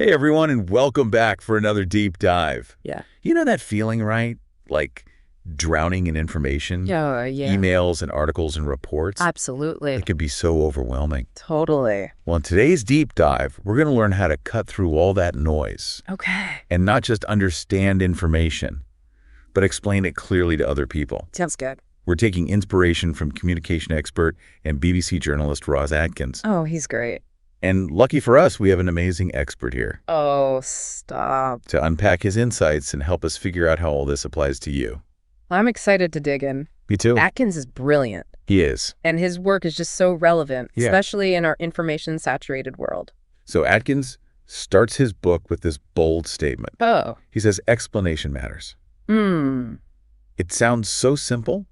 Hey everyone, and welcome back for another deep dive. Yeah. You know that feeling, right? Like drowning in information? Yeah. Emails and articles and reports? Absolutely. It can be so overwhelming. Totally. Well, in today's deep dive, we're going to learn how to cut through all that noise. Okay. And not just understand information, but explain it clearly to other people. Sounds good. We're taking inspiration from communication expert and BBC journalist Ross Atkins. Oh, he's great. And lucky for us, we have an amazing expert here Oh, stop. to unpack his insights and help us figure out how all this applies to you. I'm excited to dig in. Me too. Atkins is brilliant, He is. and his work is just so relevant, Yeah. especially in our information-saturated world. So Atkins starts his book with this bold statement. Oh. He says, explanation matters. It sounds so simple,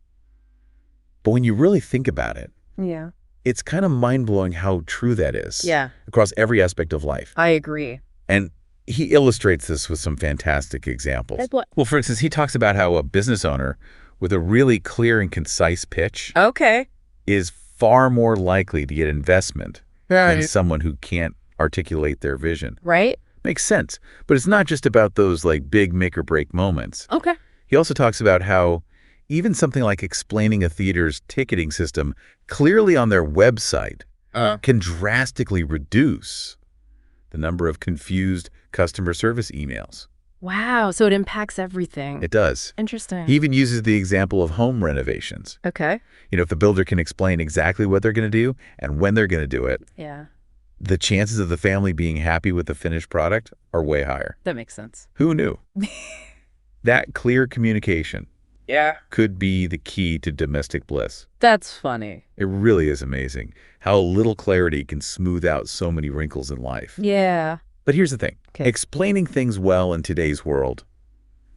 but when you really think about it, Yeah. it's kind of mind-blowing how true that is. Yeah, Across every aspect of life. I agree. And he illustrates this with some fantastic examples. Like what? Well, for instance, he talks about how a business owner with a really clear and concise pitch Okay. is far more likely to get investment than someone who can't articulate their vision. Right? Makes sense. But it's not just about those like big make or break moments. Okay. He also talks about how even something like explaining a theater's ticketing system clearly on their website can drastically reduce the number of confused customer service emails. Wow, so it impacts everything. It does. Interesting. He even uses the example of home renovations. Okay. You know, if the builder can explain exactly what they're going to do and when they're going to do it, Yeah, the chances of the family being happy with the finished product are way higher. that makes sense. Who knew? That clear communication could be the key to domestic bliss. That's funny. It really is amazing how a little clarity can smooth out so many wrinkles in life. Yeah. But here's the thing. Okay. Explaining things well in today's world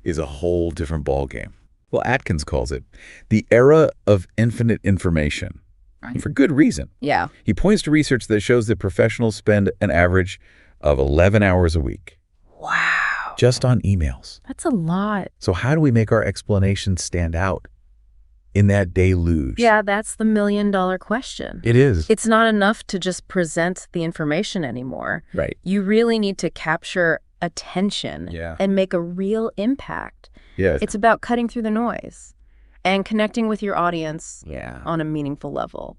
is a whole different ballgame. Well, Atkins calls it the era of infinite information. And for good reason. Yeah. He points to research that shows that professionals spend an average of 11 hours a week Wow. just on emails. That's a lot. So how do we make our explanations stand out in that deluge? Yeah, that's the million-dollar question. It is. It's not enough to just present the information anymore. Right. You really need to capture attention and make a real impact. Yeah. It's about cutting through the noise and connecting with your audience on a meaningful level.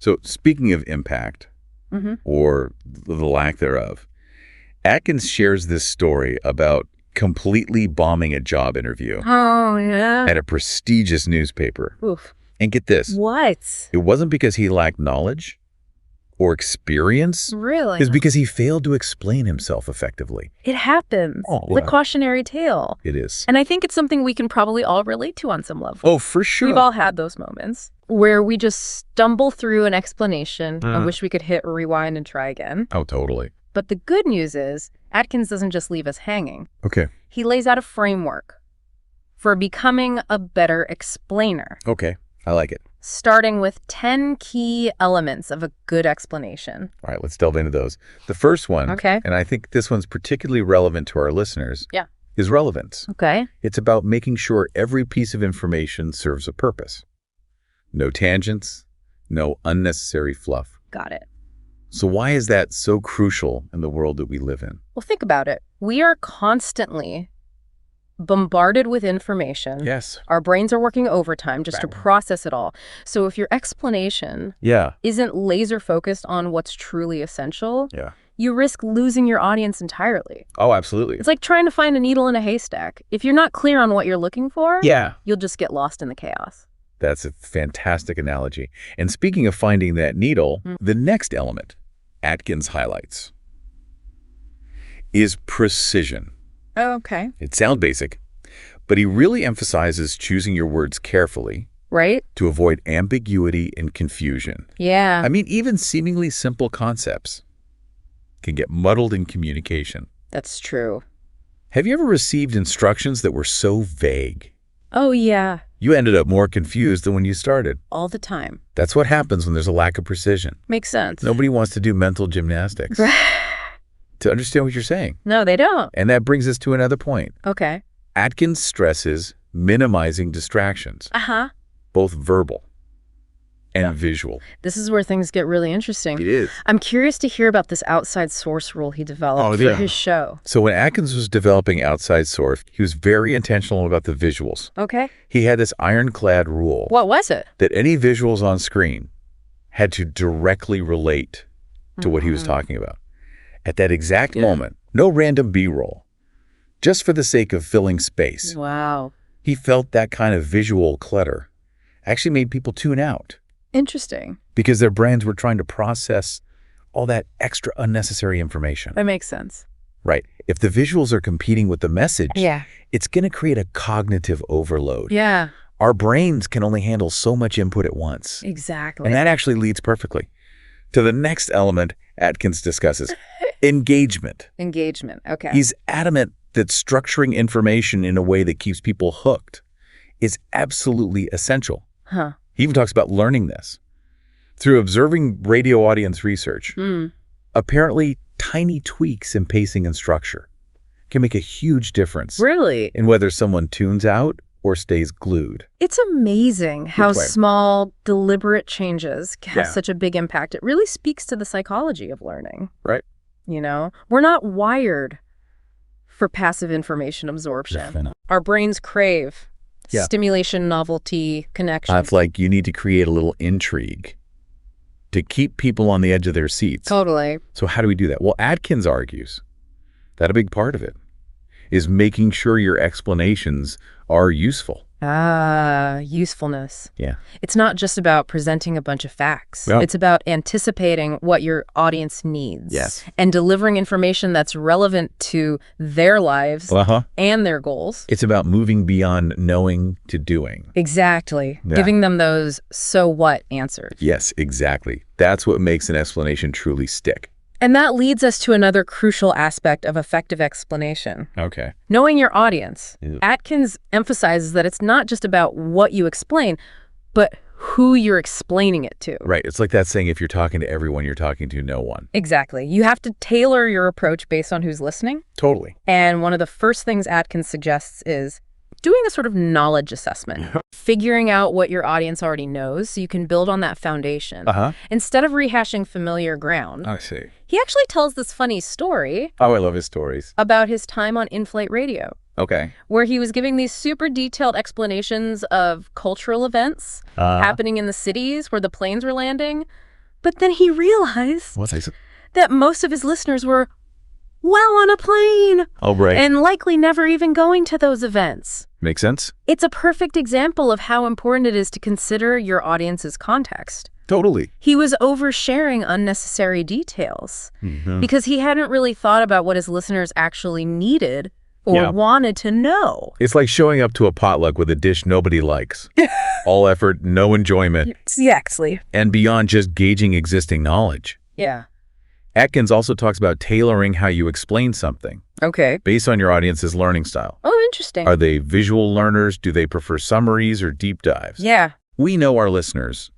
So speaking of impact, or the lack thereof, Atkins shares this story about completely bombing a job interview Oh, yeah. at a prestigious newspaper. Oof. And get this, What? it wasn't because he lacked knowledge or experience. Really? It's because he failed to explain himself effectively. It happens. Oh, The wow. cautionary tale. It is. And I think it's something we can probably all relate to on some level. Oh, for sure. We've all had those moments where we just stumble through an explanation. I wish we could hit rewind and try again. Oh, totally. But the good news is Atkins doesn't just leave us hanging. Okay. He lays out a framework for becoming a better explainer, Okay. I like it. starting with 10 key elements of a good explanation. All right, let's delve into those. The first one, Okay. and I think this one's particularly relevant to our listeners, Yeah. is relevance. Okay. It's about making sure every piece of information serves a purpose. No tangents, no unnecessary fluff. Got it. So why is that so crucial in the world that we live in? Well, think about it. We are constantly bombarded with information. Yes. Our brains are working overtime just to process it all. So if your explanation Yeah. isn't laser focused on what's truly essential, Yeah. you risk losing your audience entirely. Oh, absolutely. It's like trying to find a needle in a haystack. If you're not clear on what you're looking for, Yeah. you'll just get lost in the chaos. That's a fantastic analogy. And speaking of finding that needle, the next element Atkins highlights is precision. Oh, okay. It sounds basic, but he really emphasizes choosing your words carefully Right? to avoid ambiguity and confusion. Yeah. I mean, even seemingly simple concepts can get muddled in communication. That's true. Have you ever received instructions that were so vague? Oh, yeah. You ended up more confused than when you started. All the time. That's what happens when there's a lack of precision. Makes sense. Nobody wants to do mental gymnastics to understand what you're saying. No, they don't. And that brings us to another point. Okay. Atkins stresses minimizing distractions, Uh-huh. both verbal and visual. This is where things get really interesting. It is. I'm curious to hear about this outside source rule he developed for his show. So when Atkins was developing Outside Source, he was very intentional about the visuals. Okay. He had this ironclad rule. What was it? That any visuals on screen had to directly relate to what he was talking about. At that exact moment, no random B-roll, just for the sake of filling space. Wow. He felt that kind of visual clutter actually made people tune out. Interesting. Because their brains were trying to process all that extra unnecessary information. That makes sense. Right. If the visuals are competing with the message, it's going to create a cognitive overload. Yeah. Our brains can only handle so much input at once. Exactly. And that actually leads perfectly to the next element Atkins discusses, engagement. Engagement. Okay. He's adamant that structuring information in a way that keeps people hooked is absolutely essential. Huh. He even talks about learning this. Through observing radio audience research, apparently tiny tweaks in pacing and structure can make a huge difference. Really? In whether someone tunes out or stays glued. It's amazing how small, deliberate changes have such a big impact. It really speaks to the psychology of learning. Right. You know, we're not wired for passive information absorption. Our brains crave stimulation, novelty, connection. It's like you need to create a little intrigue to keep people on the edge of their seats. Totally. So how do we do that? Well, Atkins argues that a big part of it is making sure your explanations are useful. Usefulness. Yeah. It's not just about presenting a bunch of facts. Yeah. It's about anticipating what your audience needs. Yes. And delivering information that's relevant to their lives and their goals. It's about moving beyond knowing to doing. Exactly. Yeah. Giving them those so what answers. Yes, exactly. That's what makes an explanation truly stick. And that leads us to another crucial aspect of effective explanation. Okay. Knowing your audience. Atkins emphasizes that it's not just about what you explain, but who you're explaining it to. Right. It's like that saying, if you're talking to everyone, you're talking to no one. Exactly. You have to tailor your approach based on who's listening. Totally. And one of the first things Atkins suggests is doing a sort of knowledge assessment, figuring out what your audience already knows so you can build on that foundation. Instead of rehashing familiar ground. I see. He actually tells this funny story. Oh, I love his stories. About his time on In-Flight Radio. Okay. Where he was giving these super detailed explanations of cultural events happening in the cities where the planes were landing. But then he realized that most of his listeners were well on a plane. Oh, right. And likely never even going to those events. Makes sense. It's a perfect example of how important it is to consider your audience's context. Totally. He was oversharing unnecessary details because he hadn't really thought about what his listeners actually needed or wanted to know. It's like showing up to a potluck with a dish nobody likes. All effort, no enjoyment. Exactly. And beyond just gauging existing knowledge. Yeah. Atkins also talks about tailoring how you explain something. Okay. Based on your audience's learning style. Oh, interesting. Are they visual learners? Do they prefer summaries or deep dives? Yeah. We know our listeners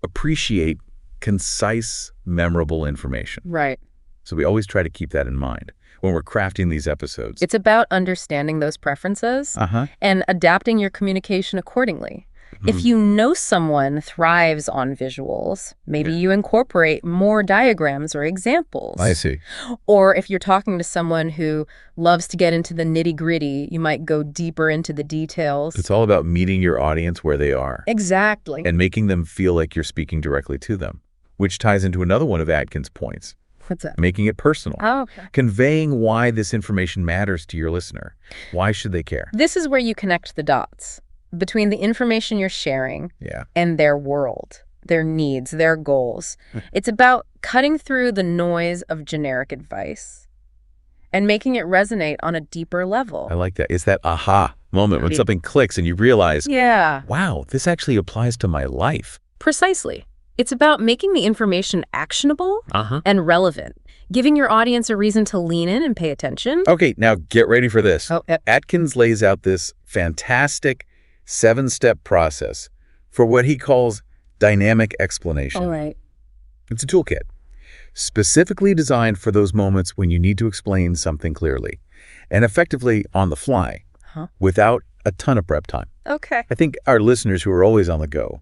appreciate concise, memorable information. Right. So we always try to keep that in mind when we're crafting these episodes. It's about understanding those preferences and adapting your communication accordingly. If you know someone thrives on visuals, maybe you incorporate more diagrams or examples. I see. Or if you're talking to someone who loves to get into the nitty-gritty, you might go deeper into the details. It's all about meeting your audience where they are. Exactly. And making them feel like you're speaking directly to them, which ties into another one of Atkins' points. What's that? Making it personal. Oh, okay. Conveying why this information matters to your listener. Why should they care? This is where you connect the dots between the information you're sharing and their world, their needs, their goals. It's about cutting through the noise of generic advice and making it resonate on a deeper level. I like that. It's that aha moment when something clicks and you realize, wow, this actually applies to my life. Precisely. It's about making the information actionable and relevant, giving your audience a reason to lean in and pay attention. Okay, now get ready for this. Yep. Atkins lays out this fantastic 7-step process for what he calls dynamic explanation. All right. It's a toolkit specifically designed for those moments when you need to explain something clearly and effectively on the fly without a ton of prep time. Okay. I think our listeners who are always on the go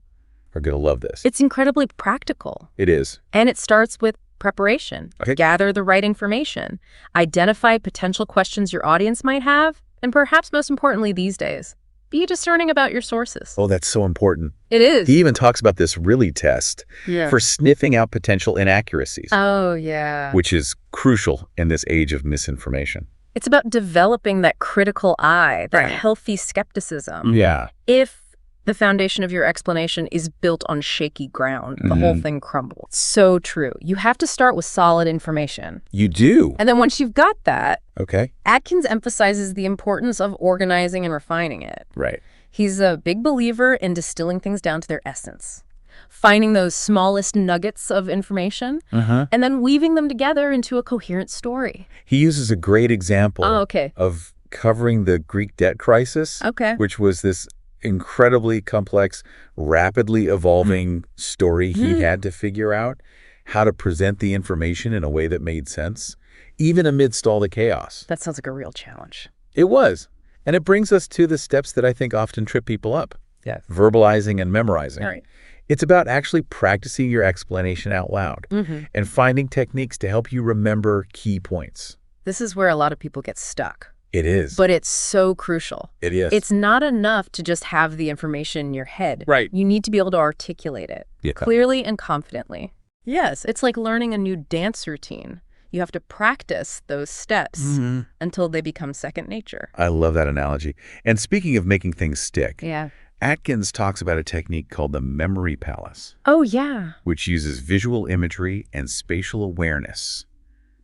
are going to love this. It's incredibly practical. It is. And it starts with preparation. Okay. Gather the right information. Identify potential questions your audience might have. And perhaps most importantly these days, be discerning about your sources. Oh, that's so important. It is. He even talks about this really test for sniffing out potential inaccuracies. Oh, yeah. Which is crucial in this age of misinformation. It's about developing that critical eye, that healthy skepticism. Yeah. If the foundation of your explanation is built on shaky ground, the whole thing crumbles. So true. You have to start with solid information. You do. And then once you've got that, okay, Atkins emphasizes the importance of organizing and refining it. Right. He's a big believer in distilling things down to their essence, finding those smallest nuggets of information, and then weaving them together into a coherent story. He uses a great example of covering the Greek debt crisis, which was this incredibly complex, rapidly evolving story he had to figure out how to present the information in a way that made sense, even amidst all the chaos. That sounds like a real challenge. It was. And it brings us to the steps that I think often trip people up. Yes. Verbalizing and memorizing. All right. It's about actually practicing your explanation out loud and finding techniques to help you remember key points. This is where a lot of people get stuck. It is. But it's so crucial. It is. It's not enough to just have the information in your head. Right. You need to be able to articulate it clearly and confidently. Yes, it's like learning a new dance routine. You have to practice those steps until they become second nature. I love that analogy. And speaking of making things stick, Yeah. Atkins talks about a technique called the memory palace. Oh, yeah. Which uses visual imagery and spatial awareness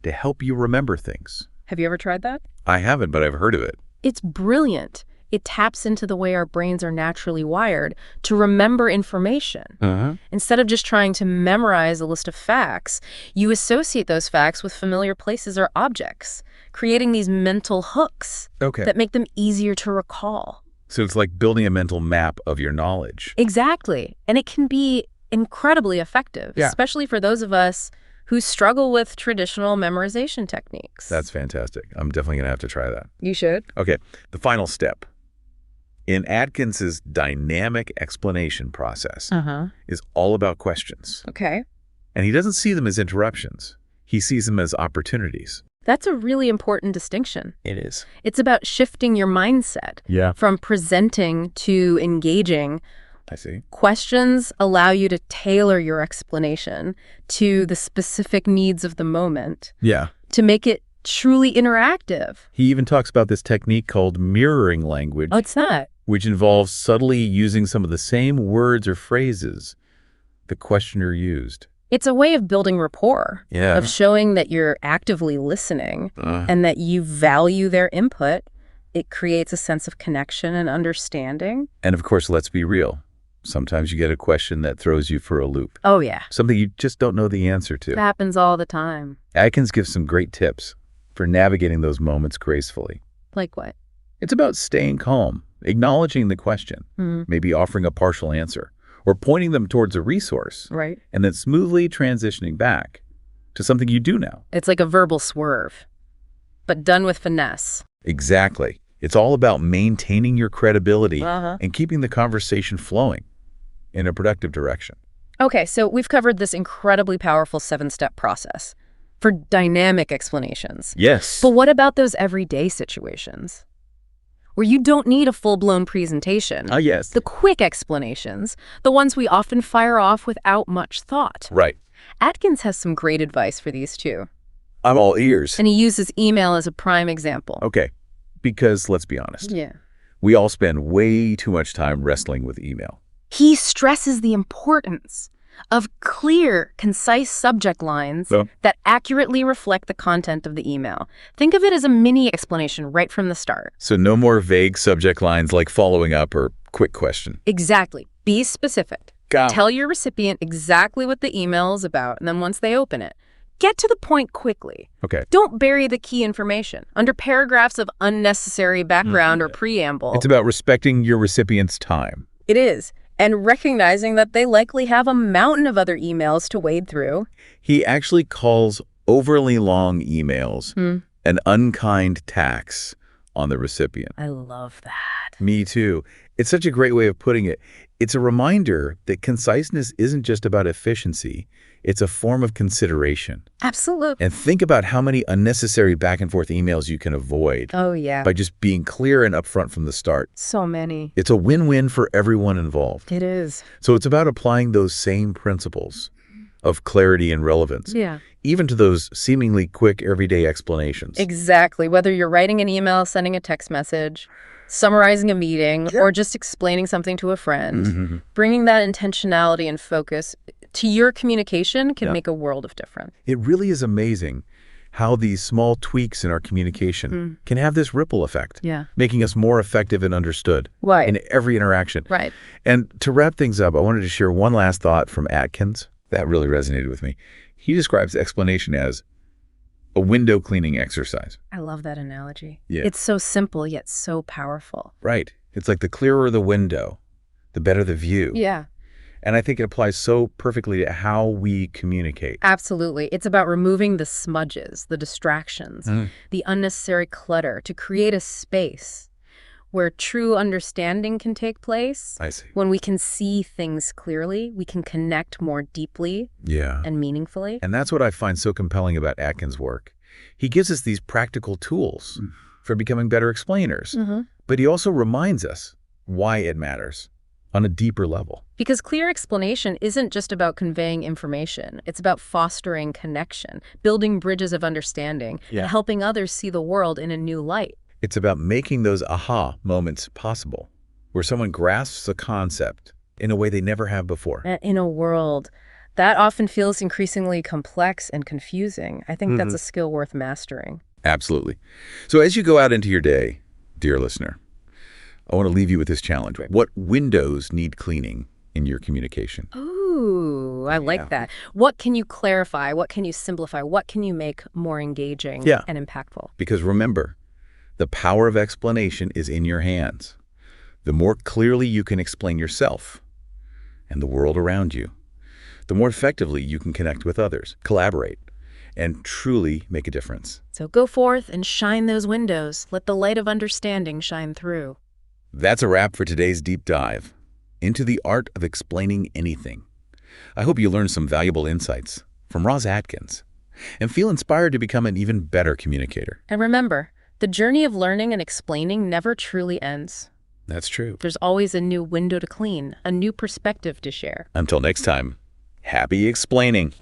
to help you remember things. Have you ever tried that? I haven't, but I've heard of it. It's brilliant. It taps into the way our brains are naturally wired to remember information. Instead of just trying to memorize a list of facts, you associate those facts with familiar places or objects, creating these mental hooks that make them easier to recall. So it's like building a mental map of your knowledge. Exactly. And it can be incredibly effective, especially for those of us who struggle with traditional memorization techniques. That's fantastic. I'm definitely going to have to try that. You should. Okay, the final step. In Atkins's dynamic explanation process is all about questions. Okay. And he doesn't see them as interruptions. He sees them as opportunities. That's a really important distinction. It is. It's about shifting your mindset from presenting to engaging. I see. Questions allow you to tailor your explanation to the specific needs of the moment. Yeah. To make it truly interactive. He even talks about this technique called mirroring language. What's that? Which involves subtly using some of the same words or phrases the questioner used. It's a way of building rapport, Yeah. of showing that you're actively listening and that you value their input. It creates a sense of connection and understanding. And of course, let's be real. Sometimes you get a question that throws you for a loop. Oh, yeah. Something you just don't know the answer to. It happens all the time. Atkins gives some great tips for navigating those moments gracefully. Like what? It's about staying calm, acknowledging the question, maybe offering a partial answer, or pointing them towards a resource. Right. And then smoothly transitioning back to something you do know. It's like a verbal swerve, but done with finesse. Exactly. It's all about maintaining your credibility and keeping the conversation flowing in a productive direction. Okay, so we've covered this incredibly powerful 7-step process for dynamic explanations. Yes. But what about those everyday situations where you don't need a full-blown presentation? Yes. The quick explanations, the ones we often fire off without much thought. Right. Atkins has some great advice for these too. I'm all ears. And he uses email as a prime example. Okay. Because let's be honest. Yeah. We all spend way too much time wrestling with email. He stresses the importance of clear, concise subject lines that accurately reflect the content of the email. Think of it as a mini explanation right from the start. So no more vague subject lines like following up or quick question. Exactly. Be specific. Tell your recipient exactly what the email is about, and then once they open it, get to the point quickly. Okay. Don't bury the key information under paragraphs of unnecessary background or preamble. It's about respecting your recipient's time. It is. And recognizing that they likely have a mountain of other emails to wade through. He actually calls overly long emails an unkind tax on the recipient. I love that. Me too. It's such a great way of putting it. It's a reminder that conciseness isn't just about efficiency. It's a form of consideration. Absolutely. And think about how many unnecessary back-and-forth emails you can avoid. Oh, yeah. By just being clear and upfront from the start. So many. It's a win-win for everyone involved. It is. So it's about applying those same principles of clarity and relevance. Yeah. Even to those seemingly quick, everyday explanations. Exactly. Whether you're writing an email, sending a text message, summarizing a meeting, or just explaining something to a friend, bringing that intentionality and focus to your communication can make a world of difference. It really is amazing how these small tweaks in our communication can have this ripple effect, making us more effective and understood in every interaction. Right. And to wrap things up, I wanted to share one last thought from Atkins that really resonated with me. He describes explanation as a window cleaning exercise. I love that analogy. Yeah. It's so simple, yet so powerful. Right. It's like the clearer the window, the better the view. Yeah. And I think it applies so perfectly to how we communicate. Absolutely. It's about removing the smudges, the distractions, the unnecessary clutter to create a space where true understanding can take place. I see. When we can see things clearly, we can connect more deeply and meaningfully. And that's what I find so compelling about Atkins' work. He gives us these practical tools for becoming better explainers, but he also reminds us why it matters on a deeper level. Because clear explanation isn't just about conveying information. It's about fostering connection, building bridges of understanding, and helping others see the world in a new light. It's about making those aha moments possible, where someone grasps a concept in a way they never have before. In a world that often feels increasingly complex and confusing, I think that's a skill worth mastering. Absolutely. So as you go out into your day, dear listener, I want to leave you with this challenge. What windows need cleaning in your communication? Ooh, I like that. What can you clarify? What can you simplify? What can you make more engaging and impactful? Because remember, the power of explanation is in your hands. The more clearly you can explain yourself and the world around you, the more effectively you can connect with others, collaborate, and truly make a difference. So go forth and shine those windows. Let the light of understanding shine through. That's a wrap for today's deep dive into the art of explaining anything. I hope you learned some valuable insights from Roz Atkins and feel inspired to become an even better communicator. And remember, the journey of learning and explaining never truly ends. That's true. There's always a new window to clean, a new perspective to share. Until next time, happy explaining.